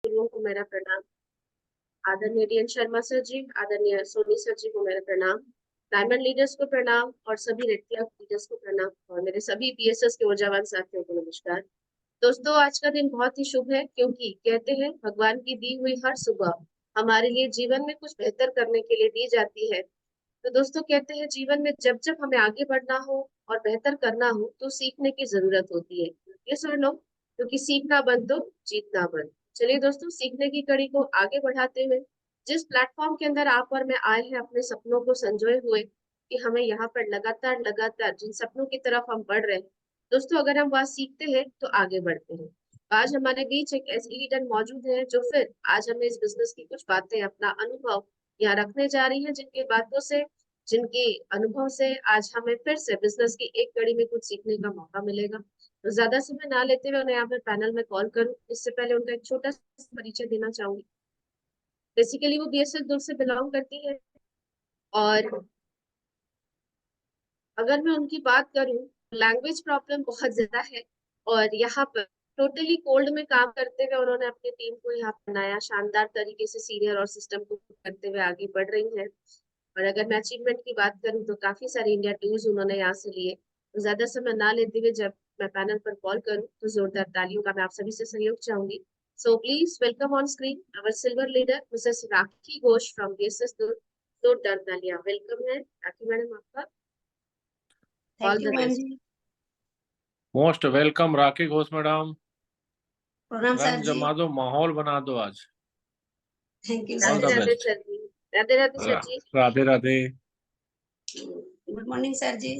गुरुओं को मेरा प्रणाम। आदरणीय डीएन शर्मा सर जी, आदरणीय सोनी सर जी को मेरा प्रणाम। डायमंड लीडर्स को प्रणाम और सभी रेड क्लब लीडर्स को प्रणाम और मेरे सभी बीएसएस के ऊर्जावान साथियों को नमस्कार। दोस्तों, आज का दिन बहुत ही शुभ है क्योंकि कहते हैं भगवान की दी हुई हर सुबह हमारे लिए जीवन में कुछ बेहतर करने के लिए दी जाती है। तो दोस्तों, कहते हैं जीवन में जब जब हमें आगे बढ़ना हो और बेहतर करना हो तो सीखने की जरूरत होती है। ये सुन लो, क्योंकि सीखना बंद तो जीतना बंद। चलिए दोस्तों, सीखने की कड़ी को आगे बढ़ाते हुए जिस प्लेटफॉर्म के अंदर आप और मैं आए हैं अपने सपनों को संजोए हुए, कि हमें यहाँ पर लगातार लगातार जिन सपनों की तरफ हम बढ़ रहे हैं, दोस्तों अगर हम वहाँ सीखते हैं तो आगे बढ़ते हैं। आज हमारे बीच एक ऐसी लीडर मौजूद है जो फिर आज हमें इस बिजनेस की कुछ बातें, अपना अनुभव यहाँ रखने जा रही है, जिनकी बातों से, जिनके अनुभव से आज हमें फिर से बिजनेस की एक कड़ी में कुछ सीखने का मौका मिलेगा। तो ज्यादा समय ना लेते हुए उन्हें यहाँ पे पैनल में कॉल करूँ, इससे पहले उनका एक छोटा सा परिचय देना चाहूंगी। बेसिकली वो बीएसएस दूर से बिलोंग करती है और अगर मैं उनकी बात करूं, लैंग्वेज प्रॉब्लम बहुत ज्यादा है और यहाँ पर टोटली कोल्ड में काम करते हुए उन्होंने अपनी टीम को यहाँ बनाया, शानदार तरीके से सीनियर और सिस्टम को करते हुए आगे बढ़ रही हैं। और अगर मैं अचीवमेंट की बात करूं तो काफी सारे इंडिया टूर्स उन्होंने यहाँ से लिए। तो ज्यादा समय ना लेते हुए जब मैं पैनल पर कॉल करूं तो जोरदार तालियों का मैं आप सभी से सहयोग चाहूंगी। So please welcome on screen our silver leader Mrs Rakhi Ghosh from BSS. जोरदार तालियां वेलकम है राखी मैडम आपका। All thank you the ma'am best. जी। Most welcome Rakhi Ghosh madam. प्रणाम सर रंग जी। जमा दो, माहौल बना दो आज। Thank you all sir Radhe the ji. Radhe best. Sir ji. Radhe Radhe sir ji. Radhe Radhe. Good morning sir ji.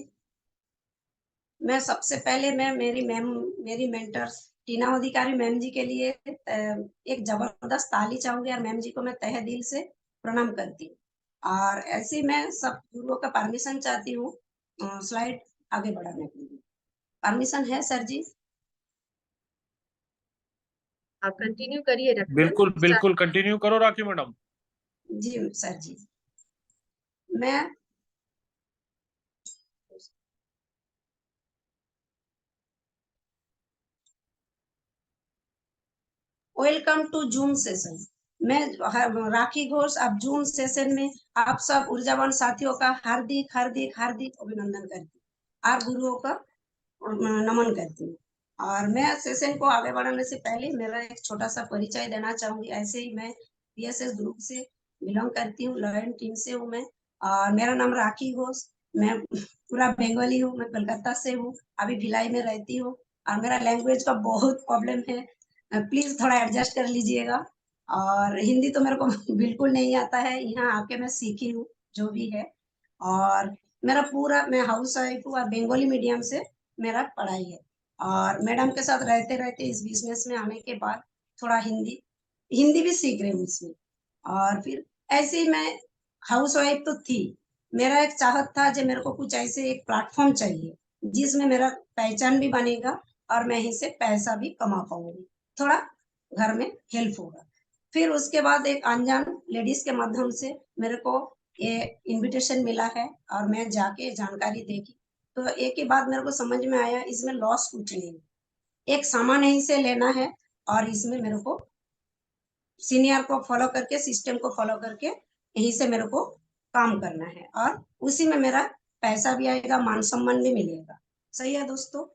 मैं सबसे पहले मेरी मेंटर टीना अधिकारी मैम जी के लिए एक जबरदस्त ताली चाहूंगी और मैम जी को मैं तहे दिल से प्रणाम करती हूँ। और ऐसे ही मैं सब गुरुओं का परमिशन चाहती हूँ स्लाइड आगे बढ़ाने के लिए। परमिशन है सर जी? आप कंटिन्यू करिए राखी मैम। बिल्कुल बिल्कुल कंटिन्यू करो राखी मैडम। जी सर जी। मैं वेलकम टू जूम सेशन। मैं राखी घोष अब जूम सेशन में आप सब ऊर्जावान साथियों का हार्दिक हार्दिक हार्दिक अभिनंदन करती हूँ और गुरुओं का नमन करती हूँ। और मैं सेशन को आगे बढ़ाने से पहले मेरा एक छोटा सा परिचय देना चाहूंगी। ऐसे ही मैं बीएसएस ग्रुप से बिलोंग करती हूँ, लॉयन टीम से हूँ मैं। और मेरा नाम राखी घोष, मैं पूरा बंगाली हूँ, मैं कोलकाता से हूँ, अभी भिलाई में रहती हूँ। और मेरा लैंग्वेज का बहुत प्रॉब्लम है, प्लीज थोड़ा एडजस्ट कर लीजिएगा। और हिंदी तो मेरे को बिल्कुल नहीं आता है, यहाँ आके मैं सीखी हूँ जो भी है। और मैं हाउस वाइफ हूँ और बंगाली मीडियम से मेरा पढ़ाई है। और मैडम के साथ रहते रहते इस बिजनेस में आने के बाद थोड़ा हिंदी हिंदी भी सीख रही हूँ इसमें। और फिर ऐसे ही मैं हाउस वाइफ तो थी, मेरा एक चाहत था जो मेरे को कुछ ऐसे एक प्लेटफॉर्म चाहिए जिसमें मेरा पहचान भी बनेगा और मैं यहीं से पैसा भी कमा पाऊंगी, थोड़ा घर में हेल्प होगा। फिर उसके बाद एक अनजान लेडीज के माध्यम से मेरे को ये इनविटेशन मिला है और मैं जाके जानकारी देखी तो एक ही बात मेरे को समझ में आया, इसमें लॉस कुछ नहीं, एक सामान यहीं से लेना है और इसमें मेरे को सीनियर को फॉलो करके, सिस्टम को फॉलो करके यहीं से मेरे को काम करना है और उसी में मेरा पैसा भी आएगा, मान सम्मान भी मिलेगा। सही है दोस्तों,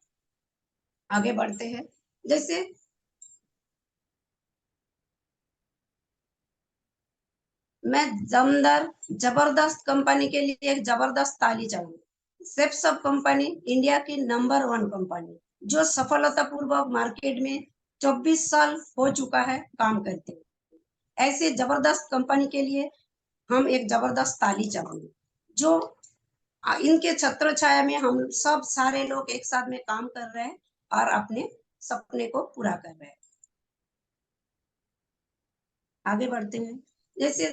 आगे बढ़ते हैं। जैसे मैं दमदार जबरदस्त कंपनी के लिए एक जबरदस्त ताली चाहूंगी। सेप्सअप कंपनी इंडिया की नंबर 1 कंपनी जो सफलतापूर्वक मार्केट में 24 साल हो चुका है काम करते हैं। ऐसे जबरदस्त कंपनी के लिए हम एक जबरदस्त ताली चाहूंगे जो इनके छत्र छाया में हम सब सारे लोग एक साथ में काम कर रहे हैं और अपने सपने को पूरा कर रहे हैं। आगे बढ़ते हैं। जैसे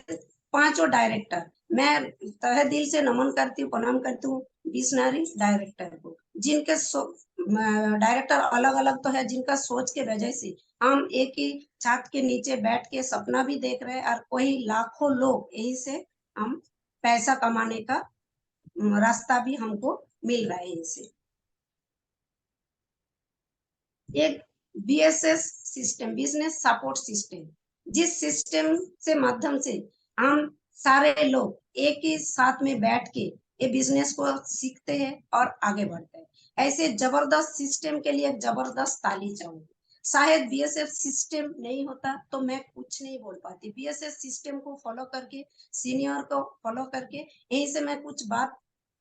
5 डायरेक्टर, मैं तहे दिल से नमन करती हूँ, प्रणाम करती हूँ विजनरी डायरेक्टर को, जिनके डायरेक्टर अलग अलग तो है, जिनका सोच के वजह से हम एक ही छत के नीचे बैठ के सपना भी देख रहे हैं और कोई लाखों लोग यही से हम पैसा कमाने का रास्ता भी हमको मिल रहा है इनसे। एक BSS system, business support system, जिस सिस्टम से माध्यम से हम सारे लोग एक ही साथ में बैठ के ये बिजनेस को सीखते हैं और आगे बढ़ते हैं, ऐसे जबरदस्त सिस्टम के लिए एक जबरदस्त ताली चाहूंगी। शायद बीएसएफ सिस्टम नहीं होता तो मैं कुछ नहीं बोल पाती। बीएसएफ सिस्टम को फॉलो करके, सीनियर को फॉलो करके, यहीं से मैं कुछ बात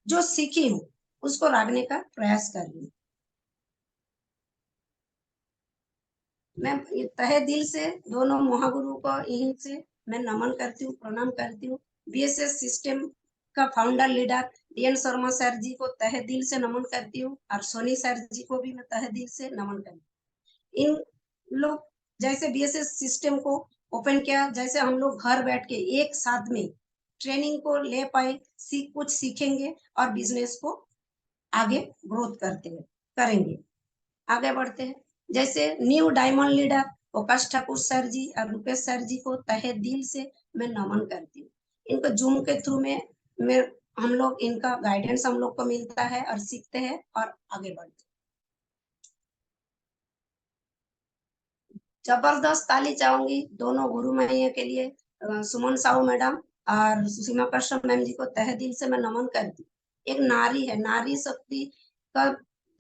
जो सीखी हूँ उसको रखने का प्रयास कर रही हूँ। मैं तहे दिल से दोनों महागुरु को यहीं से मैं नमन करती हूँ, प्रणाम करती हूँ। बीएसएस सिस्टम का founder leader DN Sharma sir ji को तहे दिल से नमन करती हूँ और सोनी सर जी को भी मैं तहे दिल से नमन करती हूँ। इन लोग जैसे बीएसएस सिस्टम को ओपन किया, जैसे हम लोग घर बैठ के एक साथ में ट्रेनिंग को ले पाए, कुछ सीखेंगे और बिजनेस को आगे ग्रोथ करेंगे, आगे बढ़ते हैं। जैसे new diamond leader Prakash Thakur sir जी और रुपेश सर जी को तहे दिल से मैं नमन करती हूँ। इनको जूम के थ्रू में हम लोग इनका गाइडेंस हम लोग को मिलता है और सीखते हैं और आगे बढ़ते हैं। जबरदस्त ताली चाहूंगी दोनों गुरु मैया के लिए, सुमन साहू मैडम और सुषमा कश्यप मैम जी को तहे दिल से मैं नमन करती हूँ। एक नारी है, नारी शक्ति का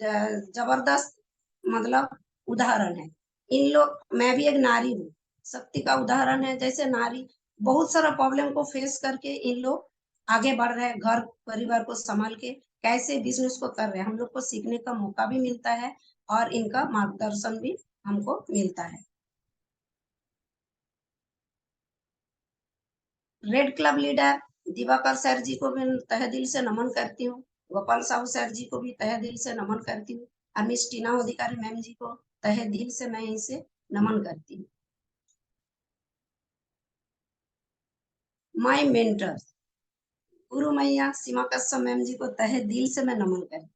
जबरदस्त मतलब उदाहरण है। इन लोग, मैं भी एक नारी हूँ, शक्ति का उदाहरण है। जैसे नारी बहुत सारा प्रॉब्लम को फेस करके इन लोग आगे बढ़ रहे हैं, घर परिवार को संभाल के कैसे बिजनेस को कर रहे हैं। हम लोग को सीखने का मौका भी मिलता है और इनका मार्गदर्शन भी हमको मिलता है। Red club leader Diwakar sir ji को मैं तहे दिल से नमन करती हूँ। गोपाल साहू सर जी को भी तहे दिल से नमन करती हूँ और मिस टीना अधिकारी मैम जी को तहे दिल से मैं इसे नमन करती हूँ। माय मेंटर गुरु मैया सीमा कश्यप मैम जी को तहे दिल से मैं नमन करती,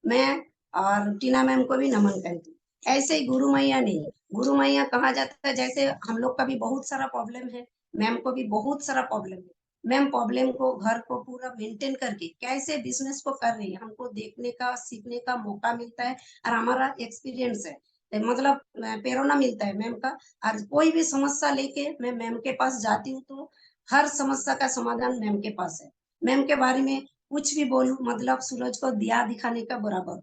मैं और टीना मैम को भी नमन करती हूँ। ऐसे ही गुरु मैया नहीं, गुरु मैया कहा जाता है। जैसे हम लोग का भी बहुत सारा प्रॉब्लम है, मैम को भी बहुत सारा प्रॉब्लम है। मैम प्रॉब्लम को, घर को पूरा मेंटेन करके कैसे बिजनेस को कर रही है, हमको देखने का, सीखने का मौका मिलता है और हमारा एक्सपीरियंस है, मतलब प्रेरणा मिलता है मैम का। और कोई भी समस्या लेके मैं मैम के पास जाती हूँ तो हर समस्या का समाधान मैम के पास है। मैम के बारे में कुछ भी बोलूं मतलब सूरज को दिया दिखाने का बराबर।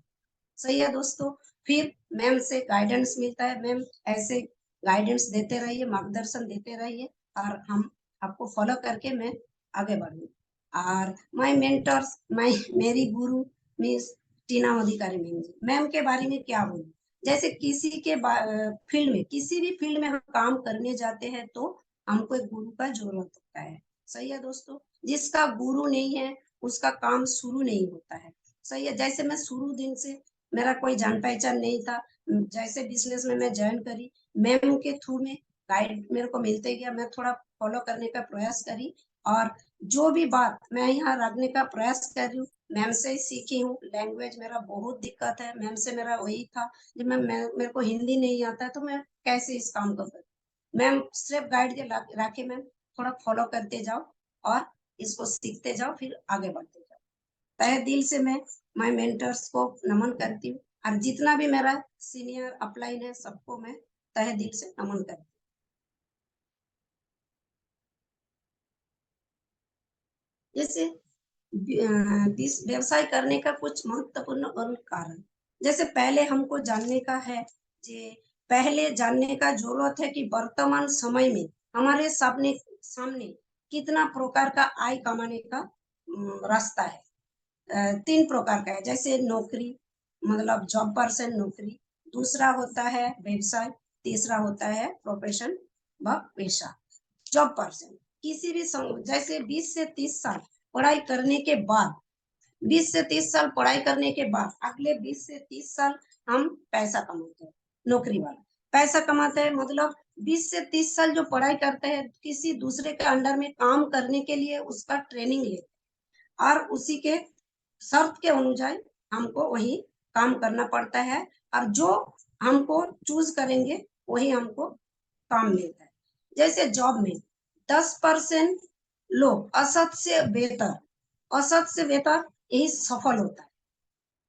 सही है दोस्तों। फिर मैम से गाइडेंस मिलता है, मैम ऐसे गाइडेंस देते रहिए, मार्गदर्शन देते रहिए और हम आपको फॉलो करके मैं आगे बढ़ूंगी। और माय मेंटर्स, मेरी गुरु मिस टीना अधिकारी मैम जी, मैम के बारे में क्या बोलूं। जैसे किसी के फील्ड में, किसी भी फील्ड में हम काम करने जाते हैं तो हमको एक गुरु का जरूरत होता है। सही है दोस्तों। जिसका गुरु नहीं है उसका काम शुरू नहीं होता है। सही है। जैसे मैं शुरू दिन से मेरा कोई जान पहचान नहीं था, जैसे बिजनेस में मैं ज्वाइन करी, मैम के थ्रू में गाइड मेरे को मिलते गया, मैं थोड़ा फॉलो करने का प्रयास करी और जो भी बात मैं यहाँ रखने का प्रयास कर रही हूँ मैम से ही सीखी हूँ। लैंग्वेज मेरा बहुत दिक्कत है, मैम से मेरा वही था जब मेरे को हिंदी नहीं आता है तो मैं कैसे इस काम को करूँ। मैम सिर्फ गाइड के राखे, मैम थोड़ा फॉलो करते जाओ और इसको सीखते जाओ, फिर आगे बढ़ते जाओ। तहे दिल से मैं माय मेंटर्स को नमन करती हूँ और जितना भी मेरा सीनियर अपलाइन है सबको मैं तहे दिल से नमन करती हूँ। जैसे व्यवसाय करने का कुछ महत्वपूर्ण और कारण, जैसे पहले हमको जानने का है, जे पहले जानने का जरूरत है कि वर्तमान समय में हमारे सामने सामने कितना प्रकार का आय कमाने का रास्ता है। 3 प्रकार का है। जैसे नौकरी, मतलब जॉब पर्सन नौकरी, दूसरा होता है व्यवसाय, तीसरा होता है प्रोफेशन व पेशा। जॉब पर्सन किसी भी जैसे 20 से 30 साल पढ़ाई करने के बाद, 20 से 30 साल पढ़ाई करने के बाद अगले 20 से 30 साल हम पैसा कमाते हैं। नौकरी वाला पैसा कमाते हैं, मतलब 20 से 30 साल जो पढ़ाई करते हैं किसी दूसरे के अंडर में काम करने के लिए उसका ट्रेनिंग लेते हैं और उसी के शर्त के अनुसार हमको वही काम करना पड़ता है और जो हमको चूज करेंगे वही हमको काम मिलता है। जैसे जॉब में 10% लोग असत से बेहतर यही सफल होता है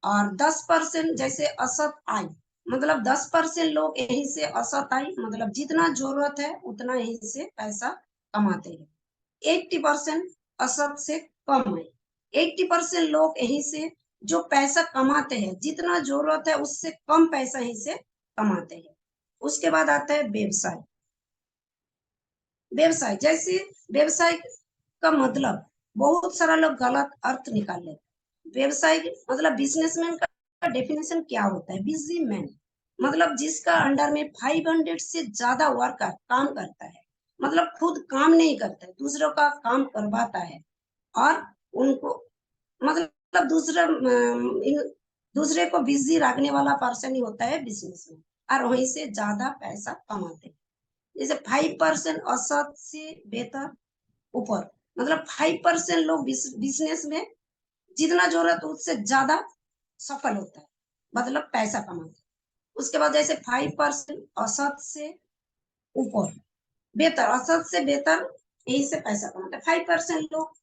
और 10% जैसे असत आय, मतलब 10% लोग यहीं से असहाय, मतलब जितना जरूरत है उतना यहीं से पैसा कमाते हैं। 80% असत से कम है। 80% लोग यहीं से जो पैसा कमाते हैं, जितना जरूरत है उससे कम पैसा यहीं से कमाते हैं। उसके बाद आता है व्यवसाय। व्यवसाय जैसे व्यवसाय का मतलब बहुत सारा लोग गलत अर्थ निकाल लेते। व्यवसाय मतलब बिजनेसमैन का डेफिनेशन क्या होता है? बिजी मैन मतलब जिसका अंडर में 500 से ज्यादा वर्कर काम करता है, मतलब खुद काम नहीं करता है, दूसरों का काम करवाता है और उनको मतलब दूसरे को बिजी रखने वाला पर्सन ही होता है बिजनेसमैन, और वहीं से ज्यादा पैसा कमाते हैं। जैसे 5% औसत से बेहतर ऊपर, मतलब 5% लोग बिजनेस में जितना जरूरत उससे ज्यादा सफल होता है, मतलब पैसा कमाता है। उसके बाद जैसे 5% औसत से ऊपर बेहतर, औसत से बेहतर यही से पैसा कमाता है। 5% लोग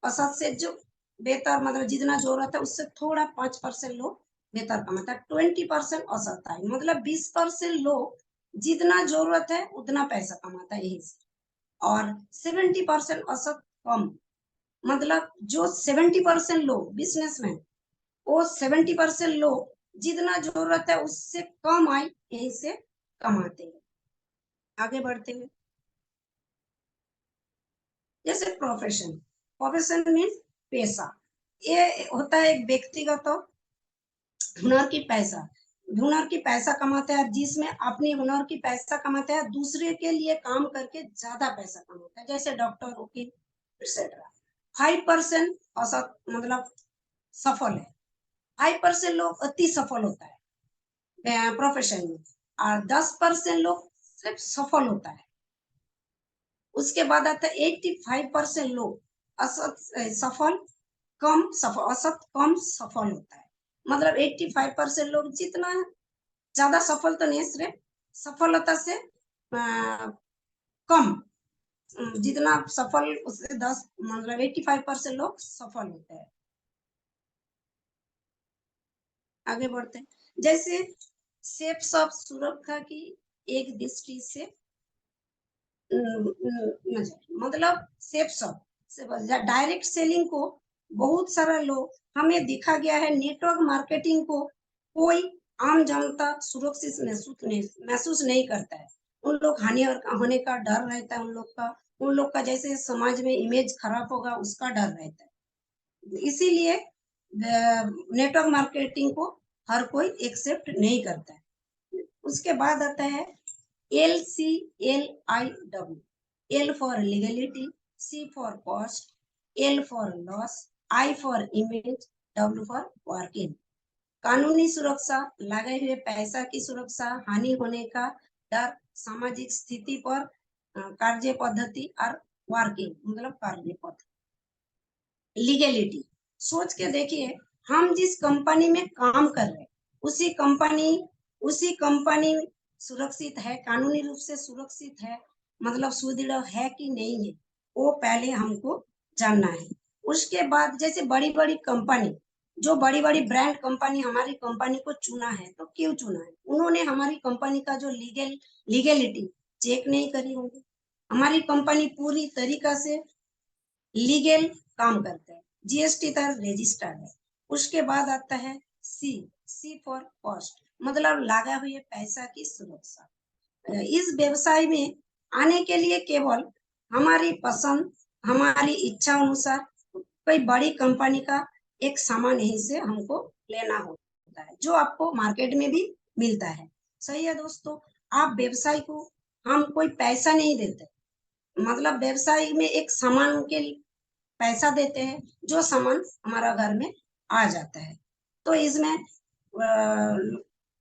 औसत से जो बेहतर मतलब जितना जरूरत है उससे थोड़ा 5% लोग बेहतर कमाता है। 20% औसत है, मतलब 20% लोग जितना जरूरत है उतना पैसा कमाता है यही से। और 70% औसत कम, मतलब जो 70% लोग बिजनेसमैन, वो 70% लोग जितना जरूरत है उससे कम आय यहीं से कमाते हैं। आगे बढ़ते हैं। जैसे प्रोफेशन, प्रोफेशन मीन्स पेशा। ये होता है एक व्यक्तिगत हुनर की पैसा, हुनर की पैसा कमाते हैं, जिसमें अपनी हुनर की पैसा कमाते हैं, दूसरे के लिए काम करके ज्यादा पैसा कमाते हैं, जैसे डॉक्टर, वकील एक्सेट्रा। 5% औसत मतलब सफल है। 5% लोग अति सफल होता है प्रोफेशन में, और 10% लोग सिर्फ सफल होता है। उसके बाद आता है 85% लोग असत सफल कम सफल, औसत कम सफल होता है। मतलब 85% लोग जितना ज्यादा सफल तो नहीं, सिर्फ सफलता से कम, जितना सफल उससे 10 मतलब 85% लोग सफल होते हैं। आगे बढ़ते हैं। जैसे सेफ सब सुरक्षा की एक दृष्टि से मतलब सेफ सब डायरेक्ट सेलिंग को बहुत सारा लोग हमें दिखा गया है, नेटवर्क मार्केटिंग को कोई आम जनता सुरक्षित महसूस नहीं करता है। उन लोग हानि होने का डर रहता है, उन लोग का जैसे समाज में इमेज खराब होगा उसका डर रहता है। इसीलिए नेटवर्क मार्केटिंग को हर कोई एक्सेप्ट नहीं करता है। उसके बाद आता है LCLIW, L for legality, C for cost, L for loss, I for image, W for working। कानूनी सुरक्षा, लगे हुए पैसा की सुरक्षा, हानि होने का डर, सामाजिक स्थिति पर कार्य पद्धति, और वर्किंग मतलब कार्य पद्धति। लीगलिटी, सोच के देखिए, हम जिस कंपनी में काम कर रहे हैं उसी कंपनी सुरक्षित है, कानूनी रूप से सुरक्षित है, मतलब सुदृढ़ है कि नहीं है, वो पहले हमको जानना है। उसके बाद जैसे बड़ी बड़ी कंपनी, जो बड़ी बड़ी ब्रांड कंपनी हमारी कंपनी को चुना है, तो क्यों चुना है? उन्होंने हमारी कंपनी का जो लीगलिटी चेक नहीं करी होगी। हमारी कंपनी पूरी तरीका से लीगल काम करते हैं, जीएसटी तक रजिस्टर्ड है। उसके बाद आता है सी फॉर कॉस्ट, मतलब लगा हुए पैसा की सुरक्षा। इस व्यवसाय में आने के लिए केवल हमारी पसंद, हमारी इच्छा अनुसार कोई बड़ी कंपनी का एक सामान यहीं से हमको लेना होता है, जो आपको मार्केट में भी मिलता है। सही है दोस्तों, आप व्यवसाय को हम कोई पैसा नहीं देते, मतलब व्यवसाय में एक सामान के पैसा देते हैं, जो सामान हमारा घर में आ जाता है। तो इसमें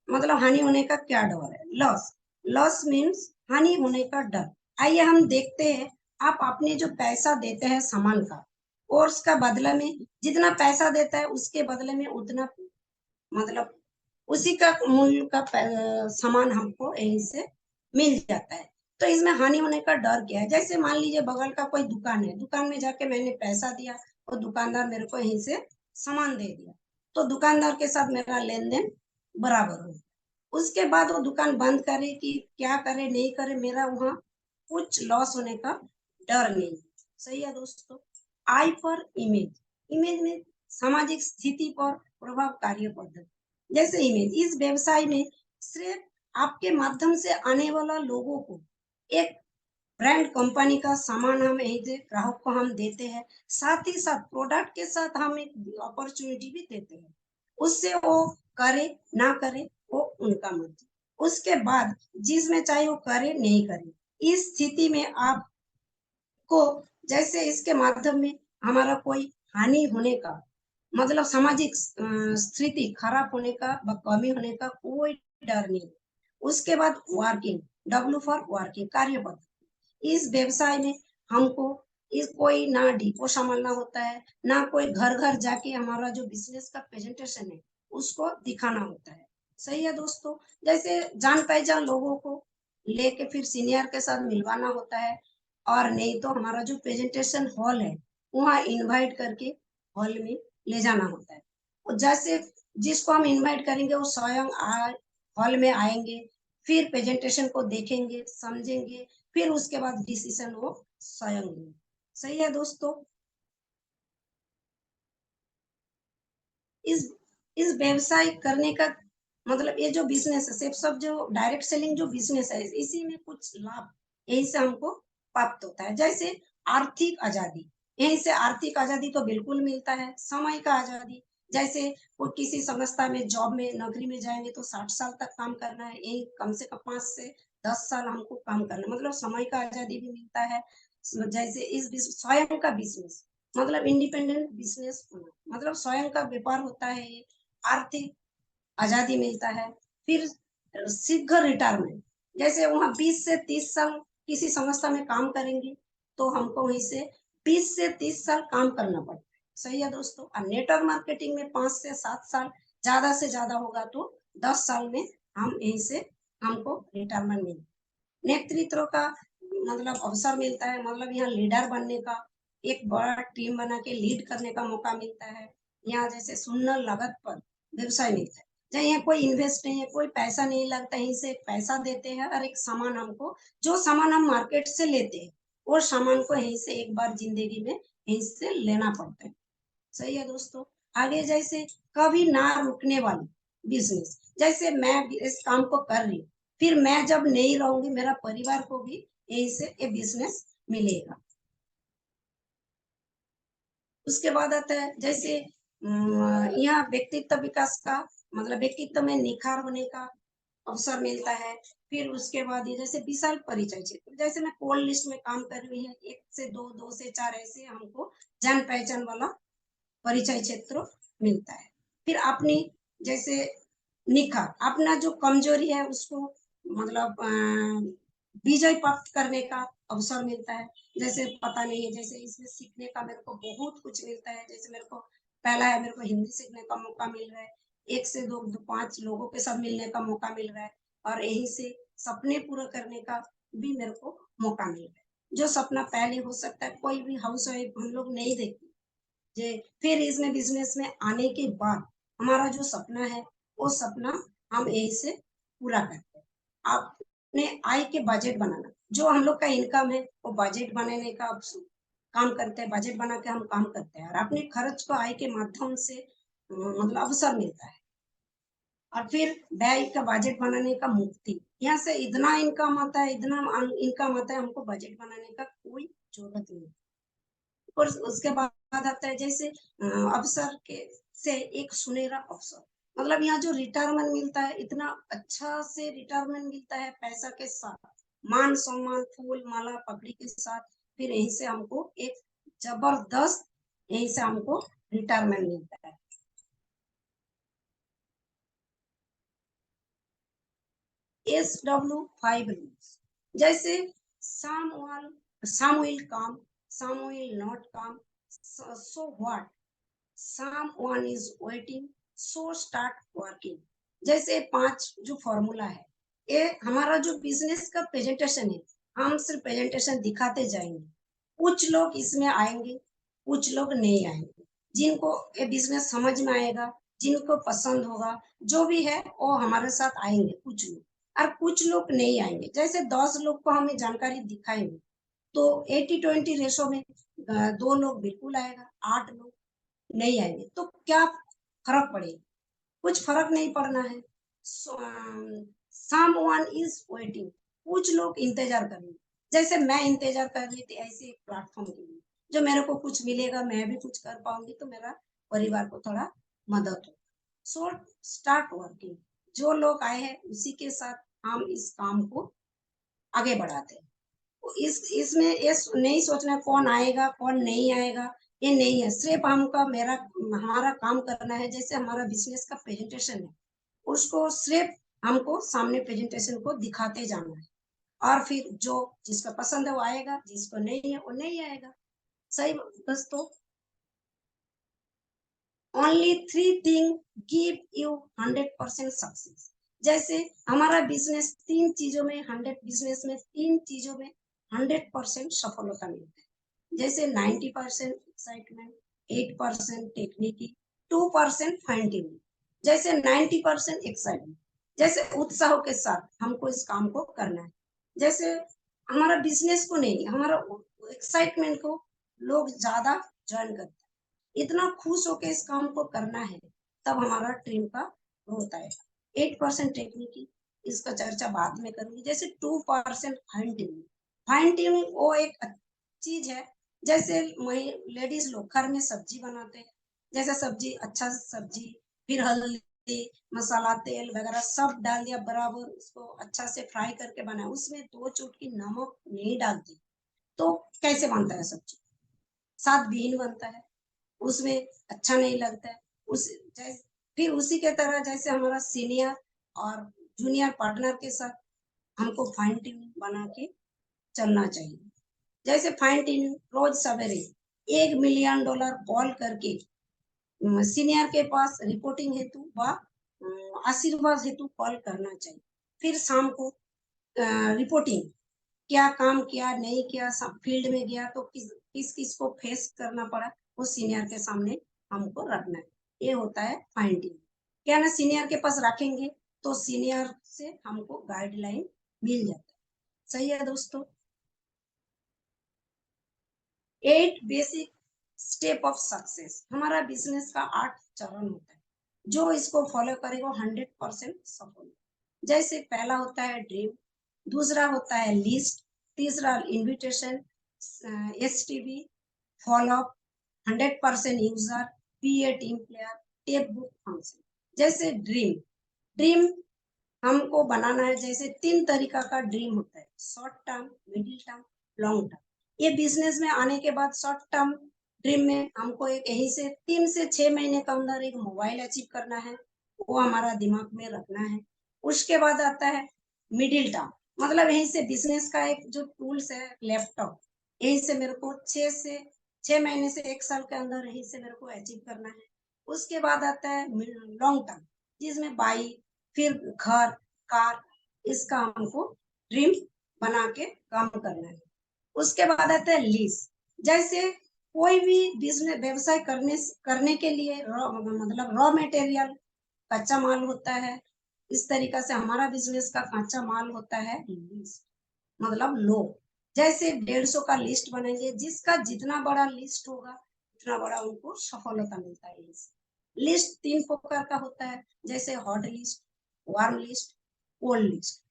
मतलब हानि होने का क्या डर है? लॉस, लॉस मीन्स हानि होने का डर। आइए हम देखते हैं, आप अपने जो पैसा देते हैं सामान का, और उसका बदला में जितना पैसा देता है उसके बदले में उतना मतलब उसी का मूल्य का सामान हमको यहीं से मिल जाता है। तो इसमें हानि होने का डर क्या है? जैसे मान लीजिए बगल का कोई दुकान है, दुकान में जाके मैंने पैसा दिया और दुकानदार मेरे को यहीं से सामान दे दिया, तो दुकानदार के साथ मेरा लेन देन बराबर हो। उसके बाद वो दुकान बंद करे कि क्या करे नहीं करे, मेरा वहाँ कुछ लॉस होने का डर नहीं। सही है दोस्तों। आई पर इमेज, इमेज में सामाजिक स्थिति पर प्रभावकारी पद्धति। जैसे इमेज, इस व्यवसाय में सिर्फ आपके माध्यम से आने वाला लोगों को एक ब्रांड कंपनी का सामान हम यही से ग्राहक को हम देते हैं, साथ ही साथ प्रोडक्ट के साथ हम एक अपॉर्चुनिटी भी देते हैं। उससे वो करे ना करे वो उनका मर्जी। उसके बाद जिसमें चाहे वो करे नहीं करे, इस स्थिति में आप को जैसे इसके माध्यम में हमारा कोई हानि होने का मतलब सामाजिक स्थिति खराब होने का कमी होने का कोई डर नहीं। उसके बाद वर्किंग, डब्ल्यू फॉर वर्किंग, कार्य पद्धति। इस व्यवसाय में हमको इस कोई ना डिपो संभालना होता है, ना कोई घर घर जाके हमारा जो बिजनेस का प्रेजेंटेशन है उसको दिखाना होता है। सही है दोस्तों। जैसे जान पहचान लोगों को लेके फिर सीनियर के साथ मिलवाना होता है, और नहीं तो हमारा जो प्रेजेंटेशन हॉल है वहाँ इनवाइट करके हॉल में ले जाना होता है। और जैसे जिसको हम इनवाइट करेंगे वो स्वयं हॉल में आएंगे, फिर प्रेजेंटेशन को देखेंगे समझेंगे, फिर उसके बाद डिसीजन वो स्वयं लेंगे। सही है दोस्तों। इस व्यवसाय करने का मतलब ये जो बिजनेस है, सिर्फ सब जो डायरेक्ट सेलिंग जो बिजनेस है इसी में कुछ लाभ यही से हमको प्राप्त होता है। जैसे आर्थिक आजादी, यहीं से आर्थिक आजादी तो बिल्कुल मिलता है। समय का आजादी, जैसे वो किसी संस्था में जॉब में नौकरी में जाएंगे तो 60 साल तक काम करना है, यही कम से कम 5 से 10 साल हमको काम करना, मतलब समय का आजादी भी मिलता है। जैसे इस स्वयं का बिजनेस मतलब इंडिपेंडेंट बिजनेस होना, मतलब स्वयं का व्यापार होता है ये, आर्थिक आजादी मिलता है। फिर शीघ्र रिटायरमेंट, जैसे वहाँ 20 से 30 साल किसी संस्था में काम करेंगे तो हमको वहीं से 20 से 30 साल काम करना पड़ता है। सही है दोस्तों। और नेटवर्क मार्केटिंग में 5 से 7 साल, ज्यादा से ज्यादा होगा तो 10 साल में हम यहीं से हमको रिटायरमेंट मिलता है। नेतृत्व का मतलब अवसर मिलता है, मतलब यहाँ लीडर बनने का, एक बड़ा टीम बना के लीड करने का मौका मिलता है। यहाँ जैसे शून्य लागत पर व्यवसाय मिलता है, जहाँ यहाँ कोई इन्वेस्ट नहीं है, कोई पैसा नहीं लगता, यहीं से पैसा देते हैं और एक सामान हमको, जो सामान हम मार्केट से लेते हैं वो सामान को यहीं से एक बार जिंदगी में यहीं से लेना पड़ता है। सही है दोस्तों। आगे जैसे कभी ना रुकने वाली बिजनेस, जैसे मैं इस काम को कर रही हूँ, फिर मैं जब नहीं रहूंगी मेरा परिवार को भी यहीं से ये बिजनेस मिलेगा। उसके बाद आता है जैसे यहाँ व्यक्तित्व विकास का मतलब व्यक्तित्व में निखार होने का अवसर मिलता है। फिर उसके बाद ये जैसे विशाल परिचय क्षेत्र, जैसे मैं कोल्ड लिस्ट में काम कर रही हूँ, 1 से 2, 2 से 4 ऐसे हमको जान पहचान वाला परिचय क्षेत्र मिलता है। फिर अपनी जैसे निखार, अपना जो कमजोरी है उसको मतलब विजय प्राप्त करने का अवसर मिलता है। जैसे पता नहीं है, जैसे इसमें सीखने का मेरे को बहुत कुछ मिलता है। जैसे मेरे को पहला है, मेरे को हिंदी सीखने का मौका मिल रहा है, 1 से 2, 5 लोगों के साथ मिलने का मौका मिल रहा है, और यहीं से सपने पूरा करने का भी मेरे को मौका मिल रहा है। जो सपना पहले हो सकता है कोई भी हाउस वाइफ हम लोग नहीं देखते, फिर इसमें बिजनेस में आने के बाद हमारा जो सपना है वो सपना हम यही से पूरा करते हैं। अपने आय के बजट बनाना, जो हम लोग का इनकम है वो बजट बनाने का काम करते हैं, बजट बना के हम काम करते हैं, और अपने खर्च को आय के माध्यम से मतलब अवसर मिलता है। और फिर व्यय का बजट बनाने का मुक्ति, यहाँ से इतना इनकम आता है, इतना इनकम आता है, हमको बजट बनाने का कोई जरूरत नहीं। और उसके बाद आता है जैसे अवसर के से एक सुनहरा अवसर, मतलब यहाँ जो रिटायरमेंट मिलता है, इतना अच्छा से रिटायरमेंट मिलता है पैसा के साथ, मान सम्मान फूल माला पगड़ी के साथ। फिर यहीं से हमको एक जबरदस्त यहीं से हमको रिटायरमेंट मिलता है। SW5 रूल्स, जैसे सामवाल सामुइल काम, सामुइल नॉट काम, so what, someone is waiting, so start working। जैसे 5 जो फॉर्मूला है, ये हमारा जो बिजनेस का प्रेजेंटेशन है, हम सिर्फ प्रेजेंटेशन दिखाते जाएंगे। कुछ लोग इसमें आएंगे, कुछ लोग नहीं आएंगे। जिनको ये बिजनेस समझ में आएगा जिनको पसंद होगा, जो भी है वो हमारे साथ आएंगे कुछ लोग, और कुछ लोग नहीं आएंगे। जैसे 10 लोग को हमें जानकारी दिखाएंगे तो 80-20 रेशो में 2 लोग बिल्कुल आएगा, 8 लोग नहीं आएंगे, तो क्या फर्क पड़ेगा? कुछ फर्क नहीं पड़ना है। समवन इज वेटिंग, कुछ लोग इंतजार करेंगे। जैसे मैं इंतजार कर रही थी ऐसे एक प्लेटफॉर्म के लिए, जो मेरे को कुछ मिलेगा, मैं भी कुछ कर पाऊंगी तो मेरा परिवार को थोड़ा मदद हो। सो स्टार्ट वर्किंग, जो लोग आए हैं उसी के साथ हम इस काम को आगे बढ़ाते हैं। इसमें ये नहीं सोचना कौन आएगा कौन नहीं आएगा, ये नहीं है। सिर्फ हमका मेरा हमारा काम करना है। जैसे हमारा बिजनेस का प्रेजेंटेशन है, उसको सिर्फ हमको सामने प्रेजेंटेशन को दिखाते जाना है, और फिर जो जिसका पसंद है वो आएगा, जिसको नहीं है वो नहीं आएगा। सही दोस्तों? Only 3 thing give you 100% success. जैसे हमारा बिजनेस 3 चीजों में 100% सफलता मिलता है। जैसे 90% एक्साइटमेंट, 8% टेक्निकी, 2% फाइन ट्यूनिंग। जैसे 90% एक्साइटमेंट, जैसे उत्साह के साथ हमको इस काम को करना है। जैसे हमारा बिजनेस को नहीं, हमारा एक्साइटमेंट को लोग ज्यादा ज्वाइन करते हैं, इतना खुश होकर इस काम को करना है, तब हमारा ड्रीम का ग्रोथ आएगा। 8% टेक्निकी, इसका चर्चा बाद में करूंगी। जैसे 2% फाइन ट्यूनिंग, फाइन ट्यूनिंग वो एक चीज है। जैसे लेडीज लोग घर में सब्जी बनाते हैं, जैसे सब्जी, अच्छा सब्जी, फिर हल्दी, मसाला, तेल वगैरह सब डाल दिया बराबर, उसको अच्छा से फ्राई करके बनाया, उसमें 2 चुटकी नमक नहीं डालती तो कैसे बनता है सब्जी? स्वाद विहीन बनता है, उसमें अच्छा नहीं लगता है। फिर उसी के तरह जैसे हमारा सीनियर और जूनियर पार्टनर के साथ हमको फाइन ट्यूनिंग बना के चलना चाहिए। जैसे फाइन ट्यूनिंग, रोज सवेरे $1 मिलियन कॉल करके सीनियर के पास रिपोर्टिंग हेतु व आशीर्वाद हेतु कॉल करना चाहिए। फिर शाम को रिपोर्टिंग, क्या काम किया नहीं किया, फील्ड में गया तो किस किस को फेस करना पड़ा, वो सीनियर के सामने हमको रखना है। ये होता है फाइन ट्यूनिंग। क्या ना, सीनियर के पास रखेंगे तो सीनियर से हमको गाइडलाइन मिल जाता है। सही है दोस्तों? 8 बेसिक स्टेप ऑफ सक्सेस, हमारा बिजनेस का 8 चरण होता है। जो इसको फॉलो करेगा 100% सफल। जैसे पहला होता है ड्रीम, दूसरा होता है लिस्ट, तीसरा invitation, STB, follow up, 100% user, PA team player, tape book function. जैसे ड्रीम, ड्रीम हमको बनाना है। जैसे 3 तरीका का ड्रीम होता है, short term, middle term, long term. ये बिजनेस में आने के बाद शॉर्ट टर्म ड्रीम में हमको एक यहीं से 3 से 6 महीने के अंदर एक मोबाइल अचीव करना है, वो हमारा दिमाग में रखना है। उसके बाद आता है मिडिल टर्म, मतलब यहीं से बिजनेस का एक जो टूल्स है लैपटॉप, यहीं से मेरे को 6 महीने से 1 साल के अंदर यहीं से मेरे को अचीव करना है। उसके बाद आता है लॉन्ग टर्म, जिसमें बाइक, फिर घर, कार, इसका हमको ड्रीम बना के काम करना है। उसके बाद आता है लीज। जैसे कोई भी बिजनेस व्यवसाय करने के लिए मतलब रॉ मटेरियल, कच्चा माल होता है। इस तरीका से हमारा बिजनेस का कच्चा माल होता है लीज, मतलब लो। जैसे 150 का लिस्ट बनेंगे, जिसका जितना बड़ा लिस्ट होगा उतना बड़ा उनको सफलता मिलता है। लिस्ट 3 प्रकार का होता है, जैसे hot list, warm list, cold list.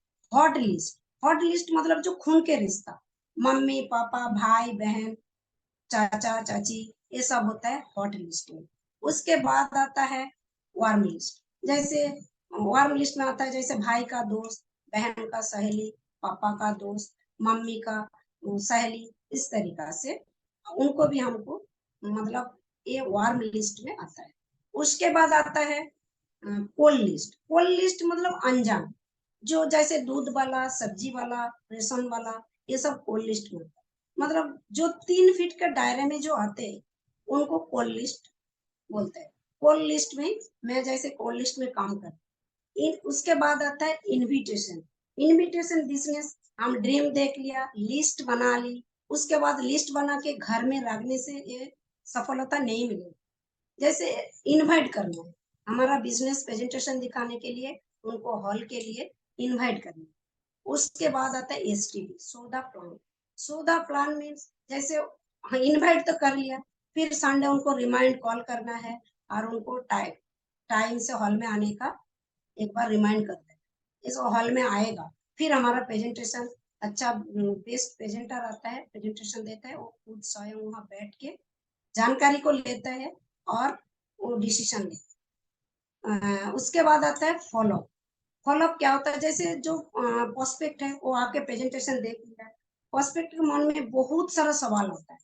Hot list मतलब जो खून के रिश्ता, मम्मी पापा भाई बहन चाचा चाची, ये सब होता है हॉट लिस्ट में। उसके बाद आता है वार्म लिस्ट। जैसे वार्म लिस्ट में आता है जैसे भाई का दोस्त, बहन का सहेली, पापा का दोस्त, मम्मी का सहेली, इस तरीका से उनको भी हमको मतलब ये वार्म लिस्ट में आता है। उसके बाद आता है कोल्ड लिस्ट। कोल्ड लिस्ट मतलब अनजान, जो जैसे दूध वाला, सब्जी वाला, रेशन वाला, ये सब कोल्ड लिस्ट में होता है। मतलब जो 3 फीट के दायरे में जो आते हैं उनको कोल्ड लिस्ट बोलते हैं। कोल्ड लिस्ट में मैं जैसे कोल्ड लिस्ट में काम करती। उसके बाद आता है इनविटेशन। इनविटेशन बिजनेस, हम ड्रीम देख लिया, लिस्ट बना ली, उसके बाद लिस्ट बना के घर में रखने से ये सफलता नहीं मिलेगी। जैसे इनवाइट करना है, हमारा बिजनेस प्रेजेंटेशन दिखाने के लिए उनको हॉल के लिए इनवाइट करना। उसके बाद आता है एसटीपी, सौदा प्लान। सौदा प्लान मीन्स जैसे इनवाइट तो कर लिया, फिर संडे उनको रिमाइंड कॉल करना है और उनको टाइम से हॉल में आने का एक बार रिमाइंड करते हैं। इस हॉल में आएगा, फिर हमारा प्रेजेंटेशन अच्छा, बेस्ट प्रेजेंटर आता है, प्रेजेंटेशन देता है, वो खुद स्वयं वहाँ बैठ के जानकारी को लेता है और वो डिसीजन लेता है। उसके बाद आता है फॉलोअप। फॉलोअप क्या होता है, जैसे जो प्रोस्पेक्ट है वो आके प्रेजेंटेशन देख लिया है, प्रोस्पेक्ट के मन में बहुत सारा सवाल होता है,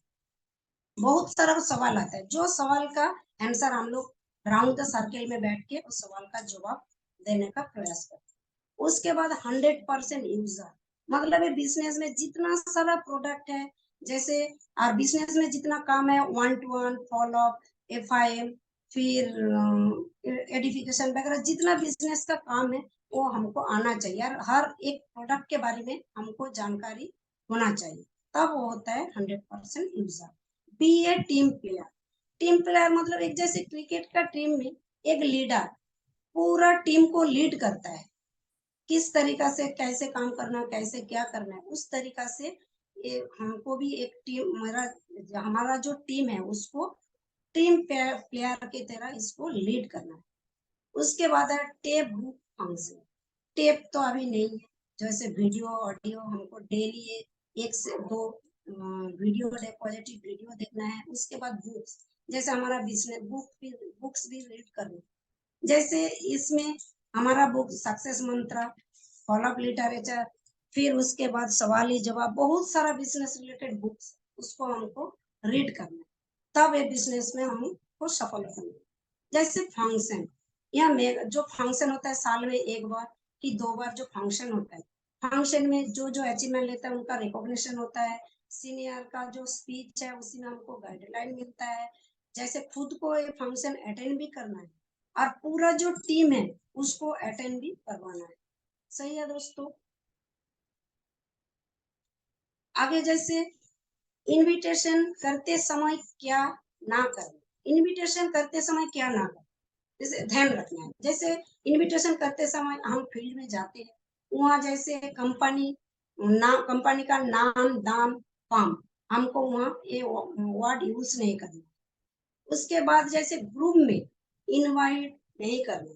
बहुत सारा सवाल आता है, जो सवाल का आंसर हम लोग राउंड द सर्कल में बैठ के उस सवाल का जवाब देने का प्रयास करते हैं। उसके बाद 100% यूजर, मतलब ये बिजनेस में जितना सारा प्रोडक्ट है, जैसे और बिजनेस में जितना काम है, 1-to-1 फॉलोअप, FIM, फिर एडिफिकेशन वगैरह, जितना बिजनेस का काम है वो हमको आना चाहिए और हर एक प्रोडक्ट के बारे में हमको जानकारी होना चाहिए, तब वो होता है 100% यूजर। बी ए टीम प्लेयर। टीम प्लेयर मतलब एक जैसे क्रिकेट का टीम में एक लीडर पूरा टीम को लीड करता है, किस तरीका से कैसे काम करना है, कैसे क्या करना है, उस तरीका से ये हमको भी एक टीम, हमारा जो टीम है उसको टीम प्लेयर की तरह इसको लीड करना है। उसके बाद है टेप बुक फंक्शन। टेप तो अभी नहीं है, जैसे वीडियो ऑडियो हमको डेली 1 से 2 वीडियो पॉजिटिव वीडियो देखना है। उसके बाद बुक्स, जैसे हमारा बिजनेस बुक्स भी रीड करना, जैसे इसमें हमारा बुक सक्सेस मंत्र, फॉलोअप लिटरेचर, फिर उसके बाद सवाल जवाब, बहुत सारा बिजनेस रिलेटेड बुक्स, उसको हमको रीड करना है, तब ये बिजनेस में हमको सफल होना। जैसे फंक्शन, यह जो फंक्शन होता है साल में 1 बार कि 2 बार जो फंक्शन होता है, फंक्शन में जो जो अचीवमेंट लेता है उनका रिकॉग्निशन होता है, सीनियर का जो स्पीच है उसी में हमको गाइडलाइन मिलता है। जैसे खुद को ये फंक्शन अटेंड भी करना है और पूरा जो टीम है उसको अटेंड भी करवाना है। सही है दोस्तों। आगे जैसे इनविटेशन करते समय क्या ना करें, इनविटेशन करते समय क्या ना करें, जैसे ध्यान रखना है। जैसे इनविटेशन करते समय हम फील्ड में जाते हैं, वहाँ जैसे कंपनी का नाम दाम काम, हमको वहाँ ये वर्ड यूज नहीं करना। उसके बाद जैसे ग्रुप में इनवाइट नहीं करना।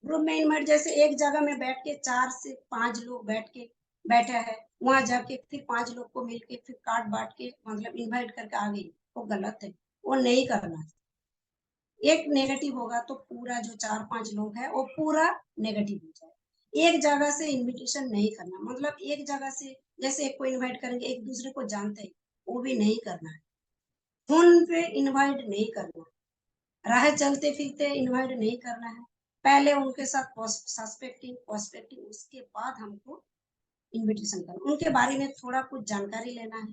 ग्रुप में इनवाइट जैसे एक जगह में बैठ के 4 से 5 लोग बैठे हैं, वहां जाके फिर 5 लोग को मिलके फिर कार्ड बांट के मतलब इनवाइट करके आ गई, वो गलत है, वो नहीं करना। एक नेगेटिव होगा तो पूरा जो 4-5 लोग है वो पूरा नेगेटिव हो जाए। एक जगह से इनविटेशन नहीं करना, मतलब एक जगह से जैसे एक को इनवाइट करेंगे, एक दूसरे को जानते हैं, वो भी नहीं करना है। फोन पे इनवाइट नहीं करना, राह चलते फिरते इनवाइट नहीं करना है, पहले उनके साथ सस्पेक्टिंग उसके बाद हमको इनविटेशन करना, उनके बारे में थोड़ा कुछ जानकारी लेना है,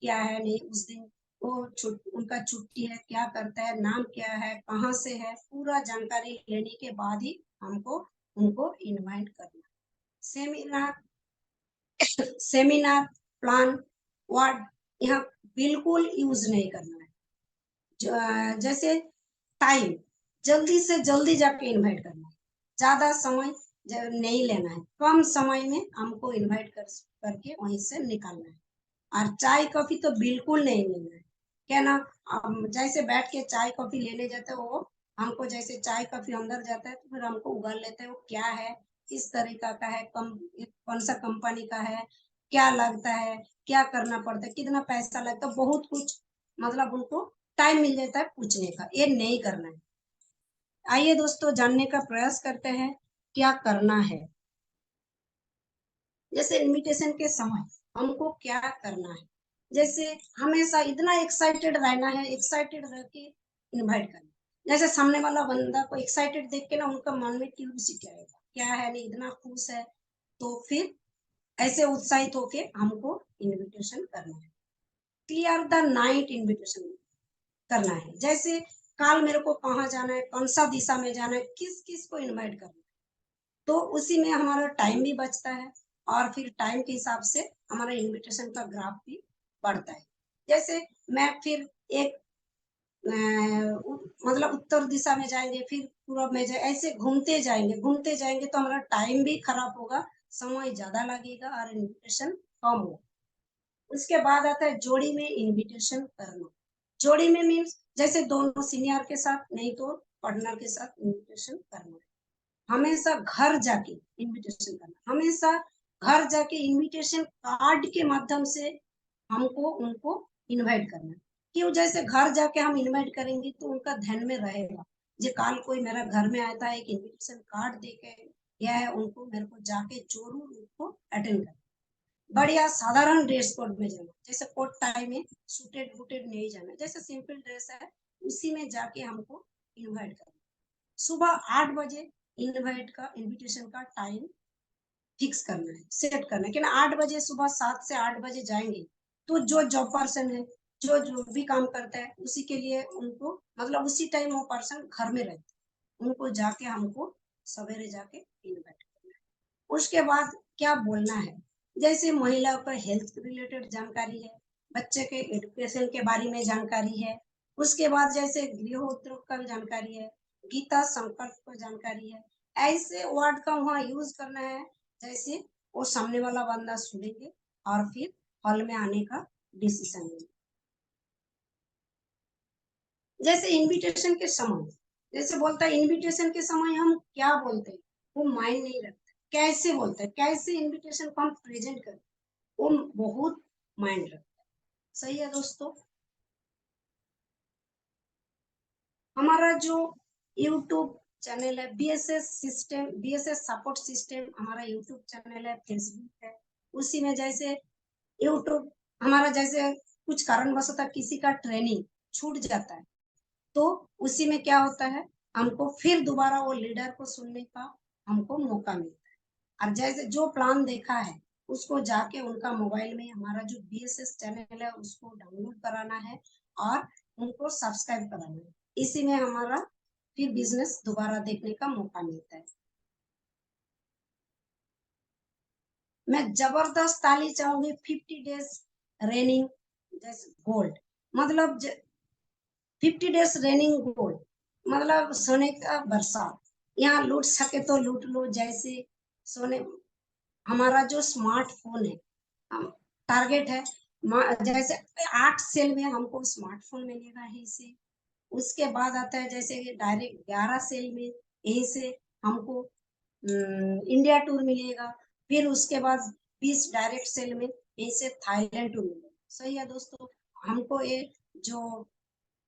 क्या है नहीं, उस दिन वो उनका छुट्टी है, क्या करता है, नाम क्या है, कहाँ से है, पूरा जानकारी लेने के बाद ही हमको उनको इनवाइट करना। सेमिनार सेमिनार प्लान वर्ड यहाँ बिल्कुल यूज नहीं करना है। जैसे टाइम, जल्दी से जल्दी जाके इनवाइट करना है, ज्यादा समय नहीं लेना है, कम समय में हमको इनवाइट करके वहीं से निकालना है। और चाय कॉफी तो बिल्कुल नहीं लेना है, क्या ना, जैसे बैठ के चाय कॉफी लेने जाते हैं, वो हमको जैसे चाय कॉफी अंदर जाता है तो फिर हमको उगल लेते हैं वो क्या है, किस तरीका का है, कौन सा कंपनी का है, क्या लगता है, क्या करना पड़ता है, कितना पैसा लगता है, बहुत कुछ, मतलब उनको टाइम मिल जाता है पूछने का, ये नहीं करना है। आइए दोस्तों जानने का प्रयास करते हैं क्या करना है। जैसे इनविटेशन के समय हमको क्या करना है, जैसे हमेशा इतना एक्साइटेड रहना है, एक्साइटेड रह के इन्वाइट करना, जैसे सामने वाला बंदा को एक्साइटेड देख के ना उनका मन में क्यूरियोसिटी आएगा, क्या है नहीं इतना खुश है, तो फिर ऐसे उत्साहित होके हमको इनविटेशन करना है। क्लियर द नाइट इनविटेशन करना है, जैसे कल मेरे को कहाँ जाना है, कौन सा दिशा में जाना है, किस किस को इनवाइट करना है, तो उसी में हमारा टाइम भी बचता है और फिर टाइम के हिसाब से हमारा इनविटेशन का ग्राफ भी बढ़ता है। जैसे मैं फिर एक मतलब उत्तर दिशा में जाएंगे, फिर पूर्व में जाए, ऐसे घूमते जाएंगे तो हमारा टाइम भी खराब होगा, समय ज्यादा लगेगा और इन्विटेशन कम होगा। उसके बाद आता है जोड़ी में इनविटेशन करना। जोड़ी में मीन्स जैसे दोनों सीनियर के साथ, नहीं तो पार्टनर के साथ इनविटेशन करना। हमेशा घर जाके इनविटेशन करना, हमेशा घर जाके इनविटेशन कार्ड के माध्यम से हमको उनको इनवाइट करना। क्यों? जैसे घर जाके हम इनवाइट करेंगे तो उनका ध्यान में रहेगा, जे काल कोई मेरा घर में आता है, एक इनविटेशन कार्ड दे के गया है, उनको मेरे को जाके जरूर उनको अटेंड करना। बढ़िया साधारण ड्रेस कोड में जाना, जैसे कोट टाई में सूटेड बूटेड नहीं जाना, जैसे सिंपल ड्रेस है उसी में जाके हमको इनवाइट करना। सुबह 8 बजे इनविटेशन का टाइम फिक्स करना है, सेट करना है कि ना 8 बजे, सुबह 7 से 8 बजे जाएंगे तो जो जॉब पर्सन है, जो भी काम करता है, उसी के लिए उनको मतलब उसी टाइम वो पर्सन घर में रहता है, उनको जाके हमको सवेरे जाके इनवाइट करना है। उसके बाद क्या बोलना है, जैसे महिलाओं का हेल्थ रिलेटेड जानकारी है, बच्चे के एजुकेशन के बारे में जानकारी है, उसके बाद जैसे गृह उद्योग का जानकारी है, गीता संकल्प का जानकारी है। ऐसे वर्ड का वहाँ यूज करना है जैसे वो सामने वाला बंदा सुनेंगे और फिर हॉल में आने का डिसीजन लेंगे। जैसे इनविटेशन के समय, जैसे बोलता है इनविटेशन के समय हम क्या बोलते हैं वो माइंड नहीं रखते, कैसे बोलते हैं, कैसे इनविटेशन को हम प्रेजेंट करते वो बहुत माइंड रखता है। सही है दोस्तों। हमारा जो यूट्यूब चैनल है बीएसएस सपोर्ट सिस्टम, हमारा यूट्यूब चैनल है, फेसबुक है, उसी में जैसे यूट्यूब हमारा जैसे कुछ कारणवश किसी का ट्रेनिंग छूट जाता है तो उसी में क्या होता है, हमको फिर दोबारा वो लीडर को सुनने का हमको मौका मिलता है। और जैसे जो प्लान देखा है उसको जाके उनका मोबाइल में हमारा जो बीएसएस चैनल है उसको डाउनलोड कराना है और उनको सब्सक्राइब कराना है। इसी में हमारा फिर बिजनेस दोबारा देखने का मौका मिलता है। मैं जबरदस्त ताली चाहूंगी 50 डेज रेनिंग जैसे गोल्ड, मतलब 50 डेज रेनिंग गोल्ड मतलब सोने का बरसात, यहाँ लूट सके तो लूट लो। जैसे सोने हमारा जो स्मार्टफोन है, टारगेट है जैसे 8 सेल में हमको स्मार्टफोन मिलेगा यहीं से। उसके बाद आता है जैसे डायरेक्ट 11 सेल में यहीं से हमको इंडिया टूर मिलेगा। फिर उसके बाद 20 डायरेक्ट सेल में यहीं से थाईलैंड टूर मिलेगा। सही है दोस्तों। हमको ये जो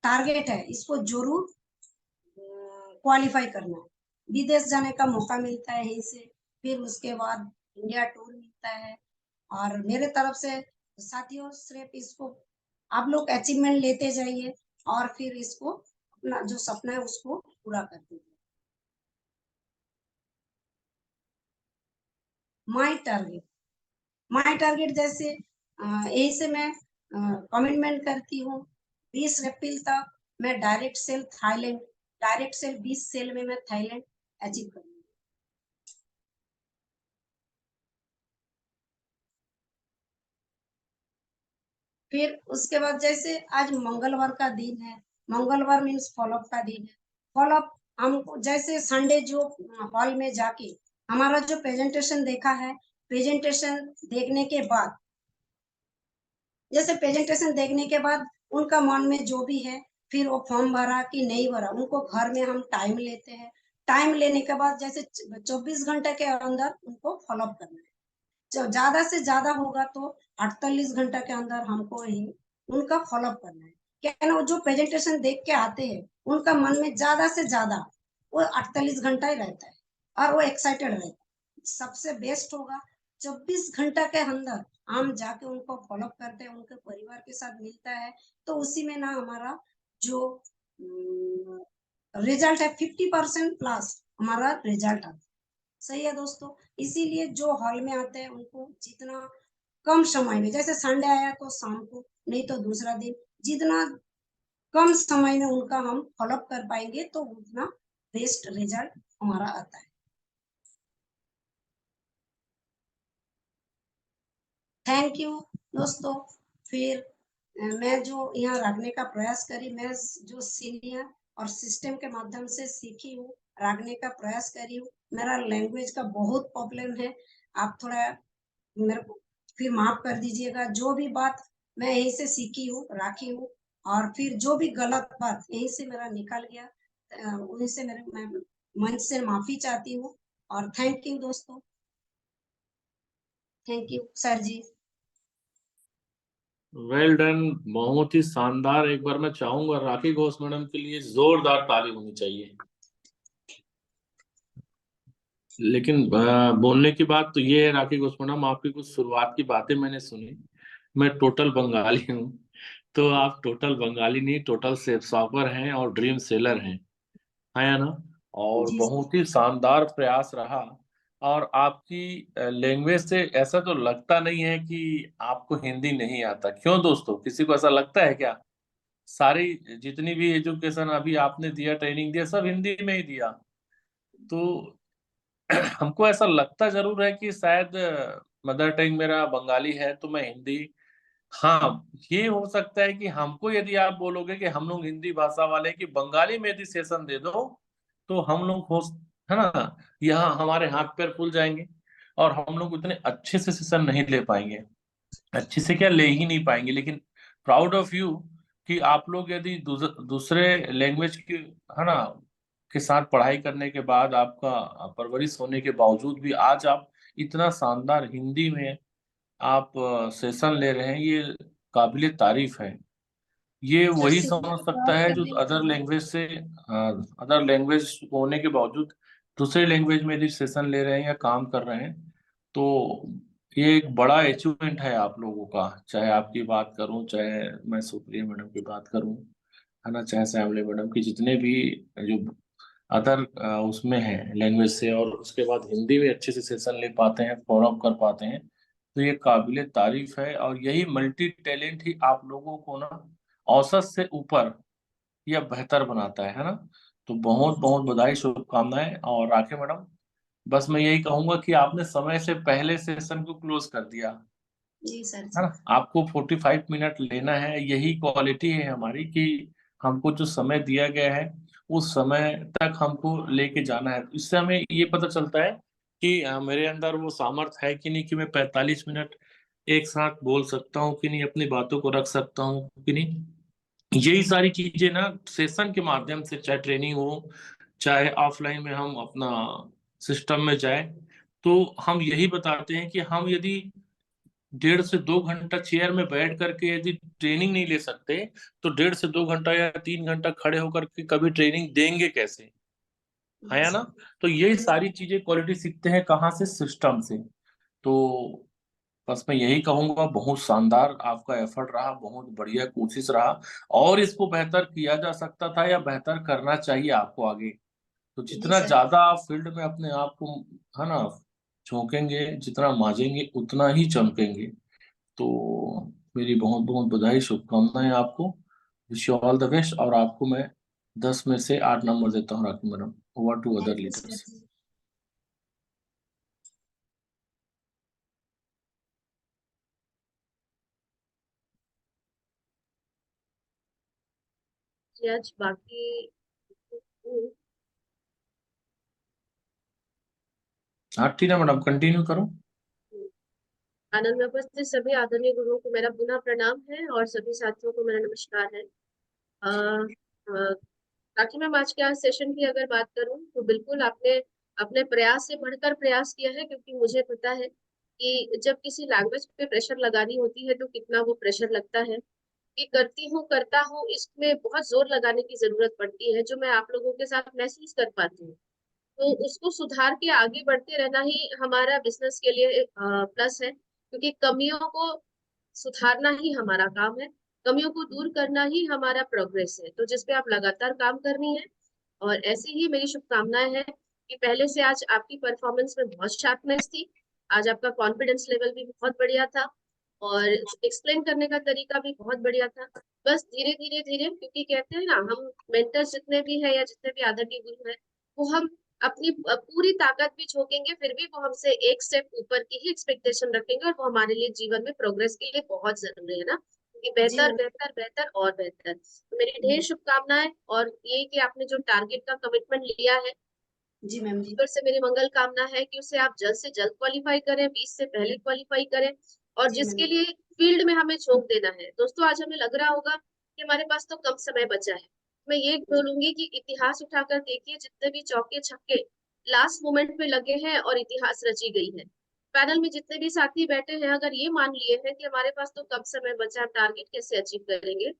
टारगेट है इसको जरूर क्वालिफाई करना है। विदेश जाने का मौका मिलता है यहीं से, फिर उसके बाद इंडिया टूर मिलता है। और मेरे तरफ से साथियों सिर्फ इसको आप लोग अचीवमेंट लेते जाइए और फिर इसको अपना जो सपना है उसको पूरा कर दीजिए। माई टारगेट जैसे यही से मैं कमिटमेंट करती हूँ 20 अप्रैल तक मैं डायरेक्ट सेल 20 सेल में मैं थाईलैंड अचीव करूंगी। फिर उसके बाद जैसे आज मंगलवार का दिन है, मंगलवार मीन्स फॉलोअप का दिन है। फॉलोअप हमको जैसे संडे जो हॉल में जाके हमारा जो प्रेजेंटेशन देखा है, प्रेजेंटेशन देखने के बाद जैसे प्रेजेंटेशन देखने के बाद उनका मन में जो भी है फिर वो फॉर्म भरा कि नहीं भरा, उनको घर में हम टाइम लेते हैं। टाइम लेने के बाद जैसे 24 घंटे के अंदर उनको फॉलोअप करना है। ज्यादा से ज्यादा होगा तो 48 घंटा के अंदर हमको ही उनका फॉलोअप करना है। क्या ना जो प्रेजेंटेशन देख के आते हैं उनका मन में ज्यादा से ज्यादा वो 48 घंटा ही रहता है और वो एक्साइटेड रहता है। सबसे बेस्ट होगा 24 घंटा के अंदर हम जाके उनको फॉलोअप करते हैं, उनके परिवार के साथ मिलता है तो उसी में ना हमारा जो रिजल्ट है 50% प्लस हमारा रिजल्ट आता है। सही है दोस्तों। इसीलिए जो हॉल में आते हैं उनको जितना कम समय में, जैसे संडे आया तो शाम को, नहीं तो दूसरा दिन, जितना कम समय में उनका हम फॉलोअप कर पाएंगे तो उतना बेस्ट रिजल्ट हमारा आता है। थैंक यू दोस्तों। फिर मैं जो यहाँ रखने का प्रयास करी, मैं जो सीनियर और सिस्टम के माध्यम से सीखी हूँ, रखने का प्रयास करी हूँ। मेरा लैंग्वेज का बहुत प्रॉब्लम है, आप थोड़ा मेरे को फिर माफ कर दीजिएगा। जो भी बात मैं यहीं से सीखी हूँ, राखी हूँ, और फिर जो भी गलत बात यहीं से मेरा निकल गया, उन्हीं से मैं मन से माफी चाहती हूँ। और थैंक यू दोस्तों, thank you sir ji. Well done, बहुत ही शानदार। एक बार मैं चाहूंगा राखी घोष मैडम के लिए जोरदार ताली होनी चाहिए। लेकिन बोलने की बात तो ये है राखी घोष मैडम, आपकी कुछ शुरुआत की बातें मैंने सुनी। मैं टोटल बंगाली हूँ, तो आप टोटल बंगाली नहीं, टोटल सेफ शॉपर हैं और ड्रीम सेलर हैं, है ना। और जी बहुत ही शानदार प्रयास रहा। और आपकी लैंग्वेज से ऐसा तो लगता नहीं है कि आपको हिंदी नहीं आता। क्यों दोस्तों, किसी को ऐसा लगता है क्या? सारी जितनी भी एजुकेशन अभी आपने दिया, ट्रेनिंग दिया, सब हिंदी में ही दिया। तो हमको ऐसा लगता जरूर है कि शायद मदर टंग मेरा बंगाली है तो मैं हिंदी। हाँ, ये हो सकता है कि हमको, यदि आप बोलोगे कि हम लोग हिंदी भाषा वाले कि बंगाली में यदि सेशन दे दो, तो हम लोग हो, है ना, यहाँ हमारे हाथ पैर फूल जाएंगे और हम लोग उतने अच्छे से सेशन नहीं ले पाएंगे। अच्छे से क्या, ले ही नहीं पाएंगे। लेकिन प्राउड ऑफ यू कि आप लोग यदि दूसरे लैंग्वेज की, है ना, के साथ पढ़ाई करने के बाद, आपका परवरिश होने के बावजूद भी आज आप इतना शानदार हिंदी में आप सेशन ले रहे हैं, ये काबिले तारीफ है। ये सर वही सीखने समझ का सकता प्रयास है जो करने में अदर चाहिए। लैंग्वेज से, अदर लैंग्वेज होने के बावजूद दूसरे लैंग्वेज में यदि सेशन ले रहे हैं या काम कर रहे हैं, तो ये एक बड़ा अचीवमेंट है आप लोगों का। चाहे आपकी बात करूं, चाहे मैं सुप्रिया मैडम की बात करूं, है ना, चाहे श्यामली मैडम की, जितने भी जो अदर उसमें है लैंग्वेज से, और उसके बाद हिंदी में अच्छे से सेशन ले पाते हैं, फॉलो अप कर पाते हैं, तो ये काबिले तारीफ है। और यही मल्टी टैलेंट ही आप लोगों को ना औसत से ऊपर या बेहतर बनाता है ना। तो बहुत बहुत बधाई, शुभकामनाएं। और राखे मैडम, बस मैं यही कहूंगा कि आपने समय से पहले सेशन को क्लोज कर दिया, जी सर है जी। ना। आपको 45 मिनट लेना है, यही क्वालिटी है हमारी कि हमको जो समय दिया गया है उस समय तक हमको लेके जाना है। इससे हमें ये पता चलता है कि मेरे अंदर वो सामर्थ्य है कि नहीं, कि मैं 45 मिनट एक साथ बोल सकता हूँ कि नहीं, अपनी बातों को रख सकता हूँ कि नहीं। यही सारी चीजें ना सेशन के माध्यम से, चाहे ट्रेनिंग हो, चाहे ऑफलाइन में हम अपना सिस्टम में जाए, तो हम यही बताते हैं कि हम यदि 1.5 से 2 घंटा चेयर में बैठ करके यदि ट्रेनिंग नहीं ले सकते, तो 1.5 से 2 घंटा या 3 घंटा खड़े होकर के कभी ट्रेनिंग देंगे कैसे, जी है ना। सर। तो ये जी सर। सारी चीजें क्वालिटी सीखते हैं कहाँ से, सिस्टम से। तो बस मैं यही कहूंगा, बहुत शानदार आपका एफर्ट रहा, बहुत बढ़िया कोशिश रहा। और इसको बेहतर किया जा सकता था या बेहतर करना चाहिए आपको आगे। तो जी जितना सर। ज्यादा आप फील्ड में अपने आप को, है ना, झोंकेंगे, जितना माजेंगे, उतना ही चमकेंगे। तो मेरी बहुत बहुत बधाई, शुभकामनाएं आपको। Wish you all the best. और आपको मैं 10 में से 8 नंबर देता हूँ Rakhi madam. Over to other thank you sir leaders. जी। जी, आज बाकी हूँ। हाँ ठीक है मैडम, कंटिन्यू करो। आनंद में उपस्थित सभी आदरणीय गुरुओं को मेरा पुनः प्रणाम है और सभी साथियों को मेरा नमस्कार है। बाकी मैं आज के आज सेशन की अगर बात करूं तो बिल्कुल आपने अपने प्रयास से बढ़कर प्रयास किया है, क्योंकि मुझे पता है कि जब किसी लैंग्वेज पे प्रेशर लगानी होती है तो कितना वो प्रेशर लगता है। कि करती हूँ करता हूँ, इसमें बहुत जोर लगाने की जरूरत पड़ती है, जो मैं आप लोगों के साथ महसूस कर पाती हूँ। तो उसको सुधार के आगे बढ़ते रहना ही हमारा बिजनेस के लिए प्लस है, क्योंकि कमियों को सुधारना ही हमारा काम है। कमियों को दूर करना ही हमारा प्रोग्रेस है, तो जिसपे आप लगातार काम करनी है। और ऐसी ही मेरी शुभकामनाएं हैं कि पहले से आज आपकी परफॉर्मेंस में बहुत शार्पनेस थी। आज आपका कॉन्फिडेंस लेवल भी बहुत बढ़िया था और एक्सप्लेन करने का तरीका भी बहुत बढ़िया था। बस धीरे धीरे धीरे, क्योंकि कहते हैं ना, हम मेंटर्स जितने भी है या जितने भी आदरणीय गुरु है, वो हम अपनी पूरी ताकत भी झोंकेंगे, फिर भी वो हमसे एक स्टेप ऊपर की ही एक्सपेक्टेशन रखेंगे, और वो हमारे लिए जीवन में प्रोग्रेस के लिए बहुत जरूरी है ना। कि बेहतर मैम। बेहतर बेहतर और बेहतर। तो मेरी ढेर शुभकामनाएं, और ये कि आपने जो टारगेट का कमिटमेंट लिया है, जी मैम जी। ईश्वर से मेरी मंगल कामना है कि उसे आप जल्द से जल्द क्वालिफाई करें, 20 से पहले क्वालिफाई करें, और जी जिसके मैम। लिए फील्ड में हमें झोंक देना है। दोस्तों, आज हमें लग रहा होगा कि हमारे पास तो कम समय बचा है। मैं ये बोलूंगी कि इतिहास उठाकर देखिए, जितने भी चौके छक्के लास्ट मोमेंट में लगे हैं और इतिहास रची गई है। पैनल में जितने भी साथी बैठे हैं, अगर ये मान लिए हैं कि हमारे पास तो कम समय बचा, हम टारगेट कैसे अचीव करेंगे,